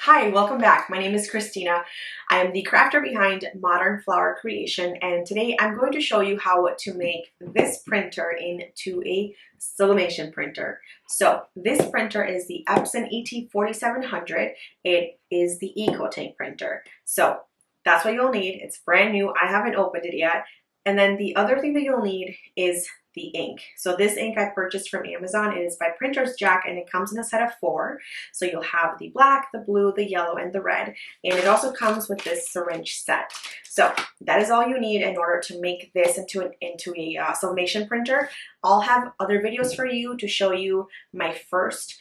Hi, welcome back. My name is Christina. I am the crafter behind Modern Flower Creation, and today I'm going to show you how to make this printer into a sublimation printer. So this printer is the Epson ET4700. It is the EcoTank printer. So that's what you'll need. It's brand new. I haven't opened it yet. And then the other thing that you'll need is the ink. So this ink I purchased from Amazon. It is by Printers Jack and it comes in a set of 4. So you'll have the black, the blue, the yellow, and the red. And it also comes with this syringe set. So that is all you need in order to make this into a sublimation printer. I'll have other videos for you to show you my first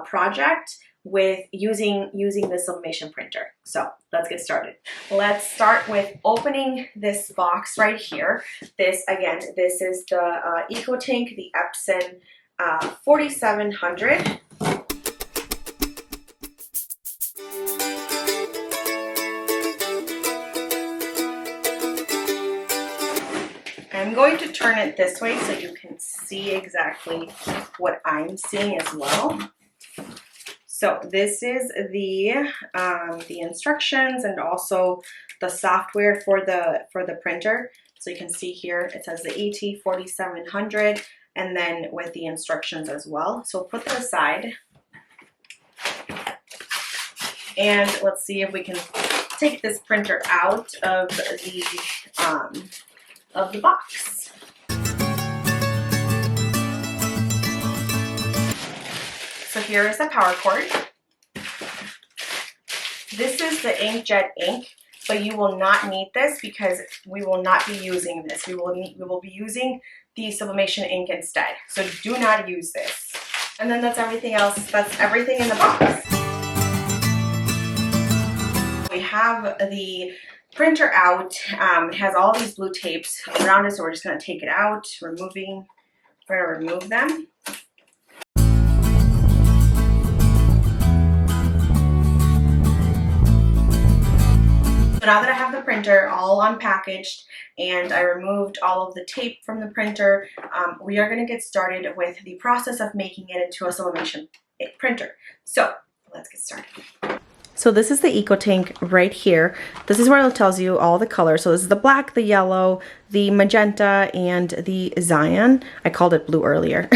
project with using the sublimation printer. So let's get started. Let's start with opening this box right here. This is the EcoTank, the Epson 4700. I'm going to turn it this way so you can see exactly what I'm seeing as well. So this is the instructions and also the software for the printer. So you can see here it says the ET4700 and then with the instructions as well. So put that aside and let's see if we can take this printer out of the box. So here is the power cord. This is the inkjet ink, but you will not need this because we will not be using this. We will be using the sublimation ink instead. So do not use this. And then that's everything else. That's everything in the box. We have the printer out. It has all these blue tapes around it, so we're just going to take it out, we're going to remove them. So now that I have the printer all unpackaged and I removed all of the tape from the printer, we are going to get started with the process of making it into a sublimation printer. So let's get started. So this is the EcoTank right here. This is where it tells you all the colors. So this is the black, the yellow, the magenta, and the cyan. I called it blue earlier.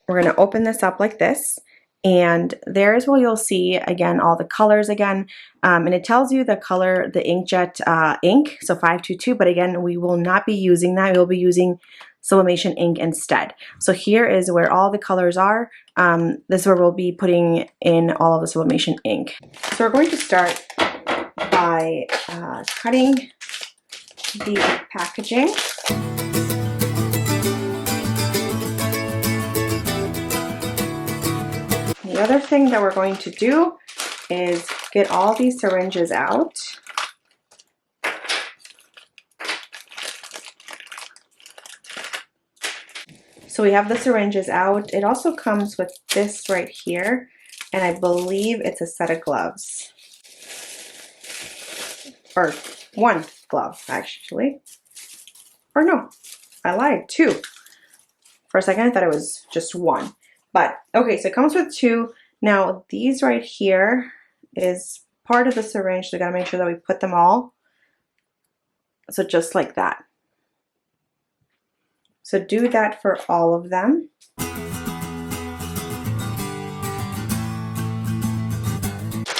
We're going to open this up like this. And there is where you'll see, again, all the colors again. And it tells you the color, the inkjet ink, so 522. But again, we will not be using that. We will be using sublimation ink instead. So here is where all the colors are. This is where we'll be putting in all of the sublimation ink. So we're going to start by cutting the packaging. The other thing that we're going to do is get all these syringes out. So we have the syringes out. It also comes with this right here, and I believe it's a set of gloves. Or one glove, actually. Or no, I lied, 2. For a second, I thought it was just 1. But, okay, so it comes with 2. Now, these right here is part of the syringe, so we gotta make sure that we put them all. So just like that. So do that for all of them.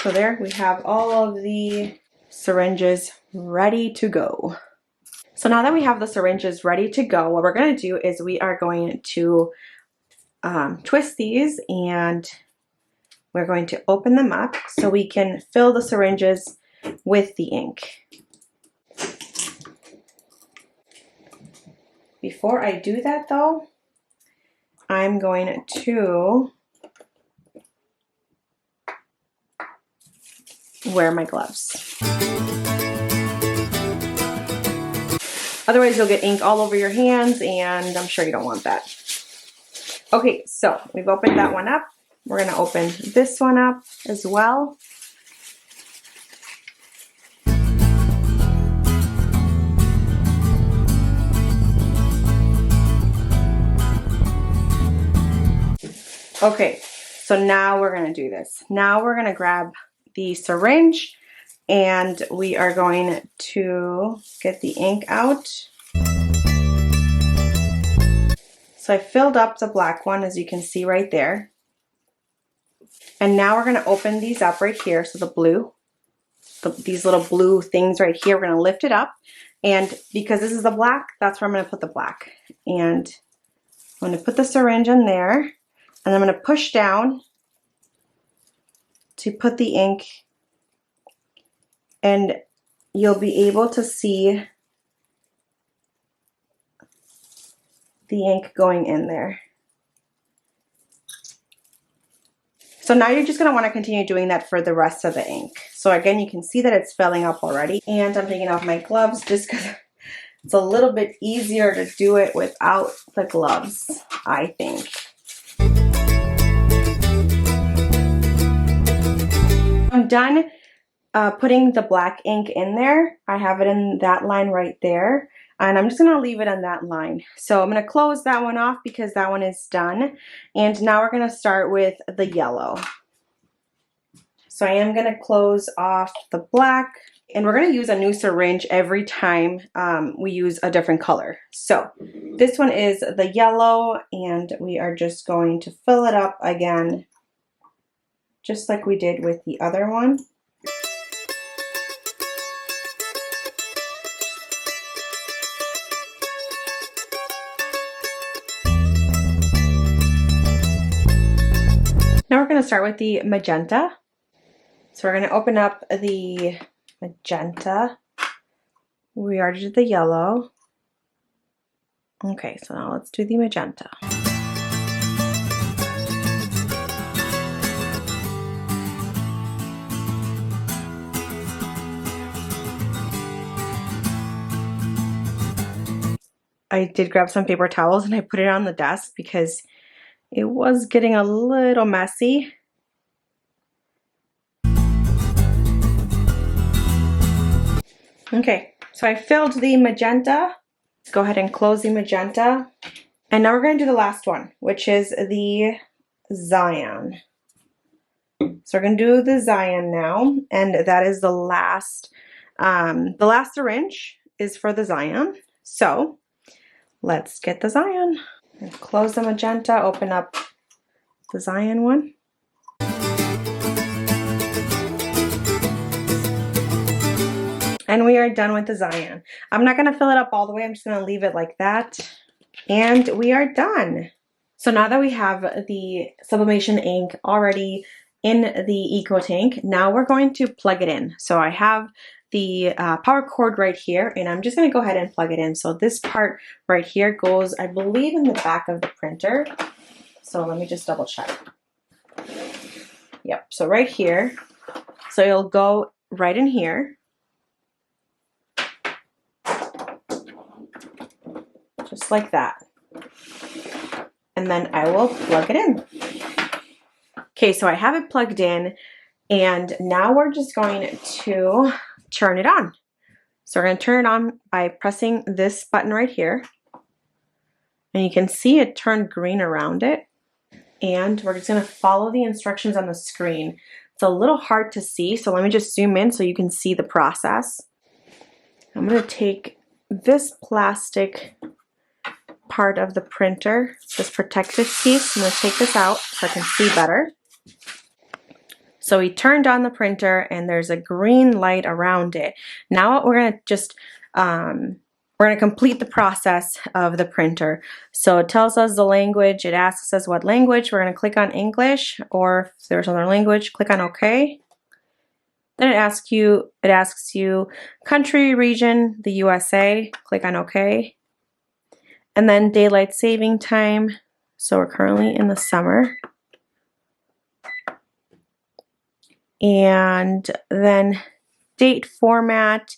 So there we have all of the syringes ready to go. So now that we have the syringes ready to go, what we're gonna do is we are going to twist these and we're going to open them up so we can fill the syringes with the ink. Before I do that though, I'm going to wear my gloves. Otherwise you'll get ink all over your hands and I'm sure you don't want that. Okay, so we've opened that one up. We're going to open this one up as well. Okay, so now we're going to do this. Now we're going to grab the syringe and we are going to get the ink out. So I filled up the black one, as you can see right there. And now we're going to open these up right here. So the blue, these little blue things right here, we're going to lift it up. And because this is the black, that's where I'm going to put the black. And I'm going to put the syringe in there. And I'm going to push down to put the ink. And you'll be able to see the ink going in there. So now you're just going to want to continue doing that for the rest of the ink. So again, you can see that it's filling up already. And I'm taking off my gloves just because it's a little bit easier to do it without the gloves, I think. I'm done putting the black ink in there. I have it in that line right there. And I'm just going to leave it on that line. So I'm going to close that one off because that one is done. And now we're going to start with the yellow. So I am going to close off the black. And we're going to use a new syringe every time we use a different color. So this one is the yellow. And we are just going to fill it up again, just like we did with the other one. Now we're going to start with the magenta. So we're going to open up the magenta. We already did the yellow. Okay, so now let's do the magenta. I did grab some paper towels and I put it on the desk because it was getting a little messy. Okay, so I filled the magenta. Let's go ahead and close the magenta. And now we're going to do the last one, which is the cyan. So we're going to do the cyan now, and that is the last syringe is for the cyan. So let's get the cyan. Close the magenta, open up the cyan one. And we are done with the cyan. I'm not going to fill it up all the way. I'm just going to leave it like that. And we are done. So now that we have the sublimation ink already in the EcoTank, now we're going to plug it in. So I have the power cord right here, and I'm just going to go ahead and plug it in. So this part right here goes, I believe, in the back of the printer. So let me just double check. Yep, so right here. So it'll go right in here. Just like that. And then I will plug it in. Okay, so I have it plugged in, and now we're just going to turn it on. So we're going to turn it on by pressing this button right here. And you can see it turned green around it. And we're just going to follow the instructions on the screen. It's a little hard to see, so let me just zoom in so you can see the process. I'm going to take this plastic part of the printer, this protective piece. I'm going to take this out so I can see better. So we turned on the printer and there's a green light around it. Now we're going to just, we're going to complete the process of the printer. So it tells us the language, it asks us what language. We're going to click on English, or if there's another language, click on OK. Then it asks you country, region, the USA, click on OK. And then daylight saving time. So we're currently in the summer. And then date format,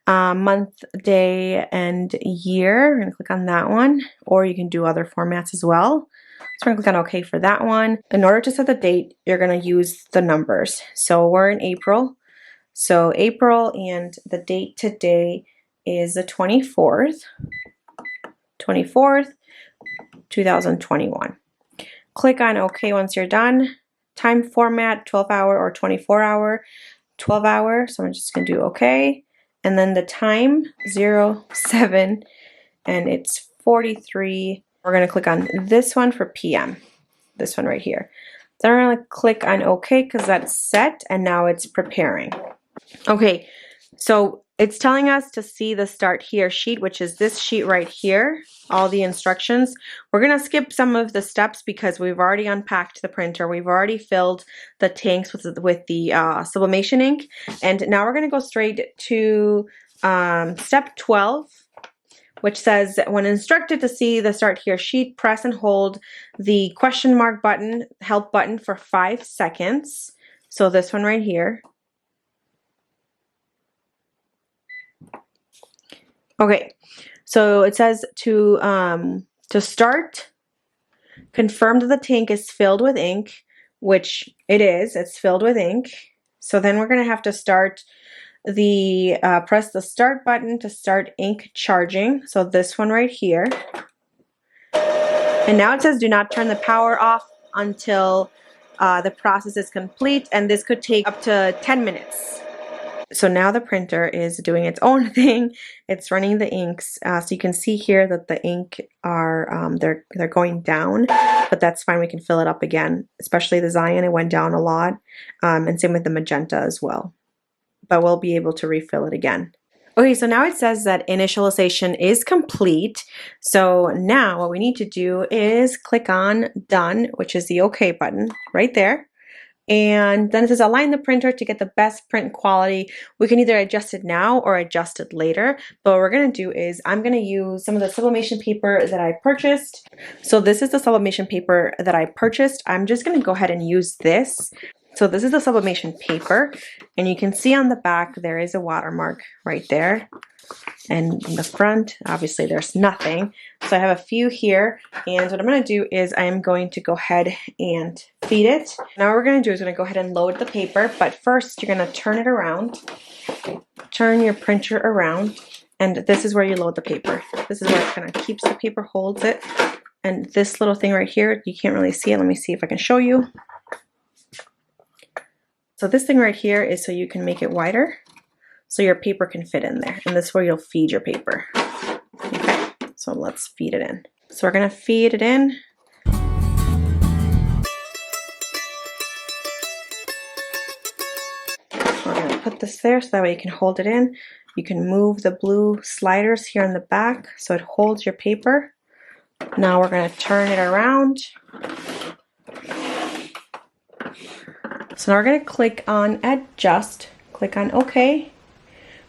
month, day, and year. We're going to click on that one, or you can do other formats as well. So we're going to click on OK for that one. In order to set the date, you're going to use the numbers. So we're in April. So April, and the date today is the 24th, 2021. Click on OK once you're done. time format, 12-hour or 24-hour, 12-hour. So I'm just gonna do okay. And then the time 07 and it's 43. We're gonna click on this one for PM, this one right here. Then we're gonna click on OK because that's set and now it's preparing. Okay, so it's telling us to see the start here sheet, which is this sheet right here, all the instructions. We're gonna skip some of the steps because we've already unpacked the printer. We've already filled the tanks with the sublimation ink. And now we're gonna go straight to step 12, which says, when instructed to see the start here sheet, press and hold the question mark button, help button for 5 seconds. So this one right here. Okay, so it says to start, confirm that the tank is filled with ink, which it is, it's filled with ink. So then we're gonna have to start the, press the start button to start ink charging. So this one right here. And now it says do not turn the power off until the process is complete, and this could take up to 10 minutes. So now the printer is doing its own thing. It's running the inks. So you can see here that the ink are, they're going down, but that's fine. We can fill it up again, especially the cyan. It went down a lot. And same with the magenta as well. But we'll be able to refill it again. Okay, so now it says that initialization is complete. So now what we need to do is click on done, which is the OK button right there. And then it says align the printer to get the best print quality. We can either adjust it now or adjust it later. But what we're going to do is I'm going to use some of the sublimation paper that I purchased. So this is the sublimation paper that I purchased. I'm just going to go ahead and use this. So this is the sublimation paper, and you can see on the back there is a watermark right there. And in the front, obviously there's nothing. So I have a few here, and what I'm going to do is I'm going to go ahead and feed it. Now what we're going to do is we're going to go ahead and load the paper, but first you're going to turn it around. Turn your printer around, and this is where you load the paper. This is where it kind of keeps the paper, holds it. And this little thing right here, you can't really see it. Let me see if I can show you. So this thing right here is so you can make it wider, so your paper can fit in there. And this is where you'll feed your paper. Okay, so let's feed it in. So we're gonna feed it in. We're gonna put this there so that way you can hold it in. You can move the blue sliders here in the back so it holds your paper. Now we're gonna turn it around. So now we're going to click on adjust, click on OK.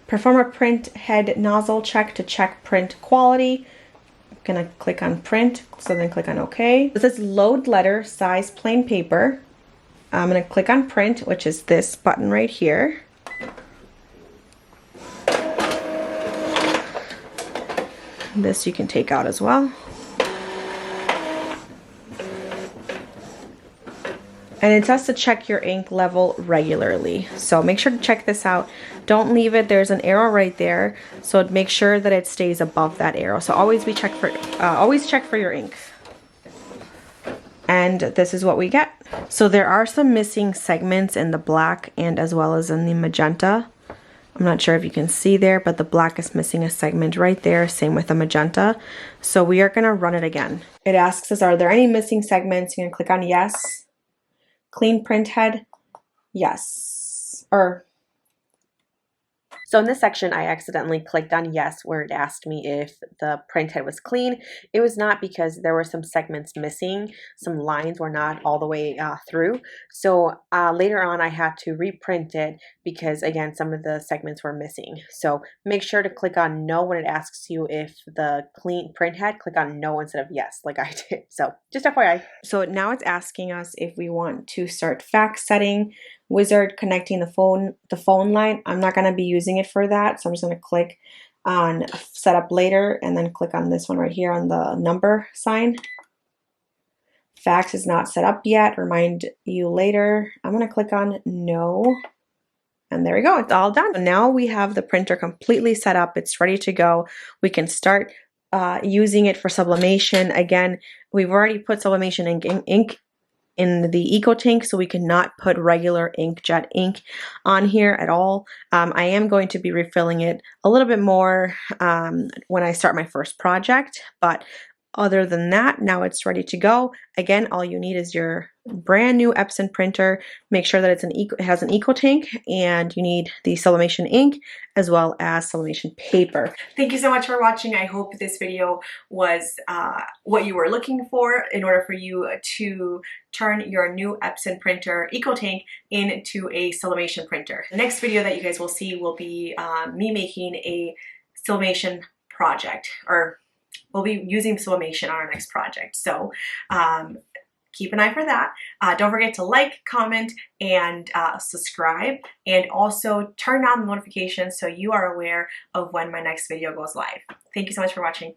Perform a print head nozzle check to check print quality. I'm going to click on print, so then click on OK. This is load letter size plain paper. I'm going to click on print, which is this button right here. This you can take out as well. And it says to check your ink level regularly. So make sure to check this out. Don't leave it. There's an arrow right there. So make sure that it stays above that arrow. So always check for your ink. And this is what we get. So there are some missing segments in the black and as well as in the magenta. I'm not sure if you can see there, but the black is missing a segment right there. Same with the magenta. So we are going to run it again. It asks us, are there any missing segments? You're going to click on yes. Clean print head, yes. So in this section, I accidentally clicked on yes, where it asked me if the print head was clean. It was not, because there were some segments missing. Some lines were not all the way through. So later on, I had to reprint it because, again, some of the segments were missing. So make sure to click on no when it asks you if the clean print head. Click on no instead of yes, like I did. So just FYI. So now it's asking us if we want to start fax setting. Wizard connecting the phone line. I'm not going to be using it for that, so I'm just going to click on set up later and then click on this one right here on the number sign. Fax is not set up yet, remind you later. I'm going to click on no, and there we go, it's all done. So now we have the printer completely set up, it's ready to go. We can start using it for sublimation. Again, we've already put sublimation ink in the EcoTank, so we cannot put regular inkjet ink on here at all. I am going to be refilling it a little bit more when I start my first project, but other than that, now it's ready to go. Again, all you need is your brand new Epson printer. Make sure that it has an EcoTank, and you need the Sublimation ink as well as Sublimation paper. Thank you so much for watching. I hope this video was what you were looking for in order for you to turn your new Epson printer EcoTank into a Sublimation printer. The next video that you guys will see will be me making a Sublimation project, or we'll be using Sublimation on our next project. So keep an eye for that. Don't forget to like, comment, and subscribe, and also turn on the notifications so you are aware of when my next video goes live. Thank you so much for watching.